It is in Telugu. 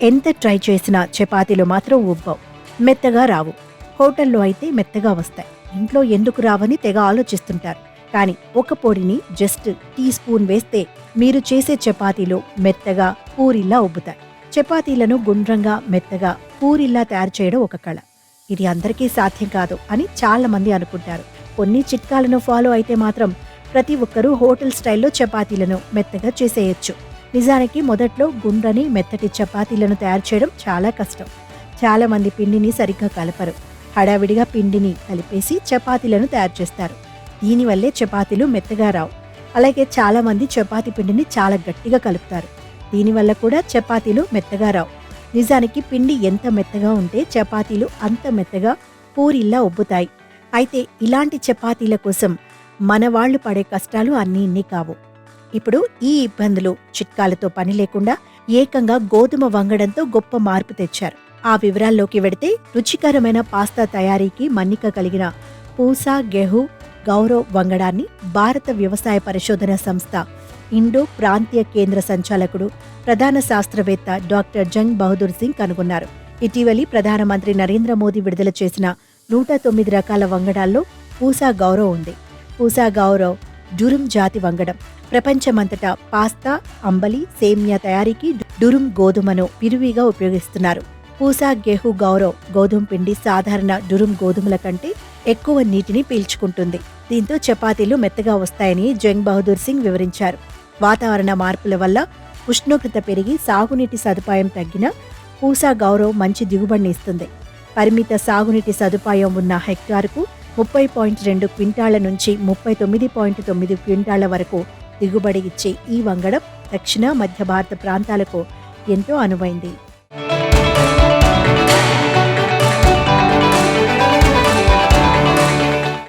ఎంత ట్రై చేసినా చపాతీలు మాత్రం ఉబ్బవు, మెత్తగా రావు. హోటల్లో అయితే మెత్తగా వస్తాయి. ఇంట్లో ఎందుకు రావని తెగ ఆలోచిస్తుంటారు. కానీ ఒక పొడిని జస్ట్ టీ స్పూన్ వేస్తే మీరు చేసే చపాతీలు మెత్తగా పూరిల్లా ఉబ్బుతాయి. చపాతీలను గుండ్రంగా మెత్తగా పూరిల్లా తయారు చేయడం ఒక కళ. ఇది అందరికీ సాధ్యం కాదు అని చాలా మంది అనుకుంటారు. కొన్ని చిట్కాలను ఫాలో అయితే మాత్రం ప్రతి ఒక్కరూ హోటల్ స్టైల్లో చపాతీలను మెత్తగా చేసేయచ్చు. నిజానికి మొదట్లో గుండ్రని మెత్తటి చపాతీలను తయారు చేయడం చాలా కష్టం. చాలా మంది పిండిని సరిగ్గా కలపరు. హడావిడిగా పిండిని కలిపేసి చపాతీలను తయారు చేస్తారు. దీనివల్లే చపాతీలు మెత్తగా రావు. అలాగే చాలా మంది చపాతీ పిండిని చాలా గట్టిగా కలుపుతారు. దీనివల్ల కూడా చపాతీలు మెత్తగా రావు. నిజానికి పిండి ఎంత మెత్తగా ఉంటే చపాతీలు అంత మెత్తగా పూరిల్లా ఉబ్బుతాయి. అయితే ఇలాంటి చపాతీల కోసం మన వాళ్ళు పడే కష్టాలు అన్నీ ఇన్ని కావు. ఇప్పుడు ఈ ఇబ్బందులు చిట్కాలతో పని లేకుండా ఏకంగా గోధుమ వంగడంతో గొప్ప మార్పు తెచ్చారు. ఆ వివరాల్లోకి వెడితే రుచికరమైన పాస్తా తయారీకి మన్నిక కలిగిన పూసా గెహూ గౌరవ్ వంగడాన్ని భారత వ్యవసాయ పరిశోధన సంస్థ ఇండో ప్రాంతీయ కేంద్ర సంచాలకుడు ప్రధాన శాస్త్రవేత్త డాక్టర్ జంగ్ బహదూర్ సింగ్ కనుగొన్నారు. ఇటీవలి ప్రధానమంత్రి నరేంద్ర మోదీ విడుదల చేసిన 109 రకాల వంగడాల్లో పూసా గౌరవ్ ఉంది. పూసా గౌరవ్ డురుమ్ జాతి వంగడం. ప్రపంచమంతటా పాస్తా, అంబలి, సేమియా తయారీకి డురుమ్ గోధుమను విరివిగా ఉపయోగిస్తున్నారు. పూసా గెహూ గౌరవ్ గోధుమ పిండి సాధారణ డురుమ్ గోధుమల కంటే ఎక్కువ నీటిని పీల్చుకుంటుంది. దీంతో చపాతీలు మెత్తగా వస్తాయని జంగ్ బహదూర్ సింగ్ వివరించారు. వాతావరణ మార్పుల వల్ల ఉష్ణోగ్రత పెరిగి సాగునీటి సదుపాయం తగ్గినా పూసా గౌరవ్ మంచి దిగుబడిని ఇస్తుంది. పరిమిత సాగునీటి సదుపాయం ఉన్న హెక్టారుకు 30.2 క్వింటాళ్ల నుంచి 39.9 క్వింటాళ్ల వరకు దిగుబడి ఇచ్చే ఈ వంగడం దక్షిణ మధ్య భారత ప్రాంతాలకు ఎంతో అనువైంది.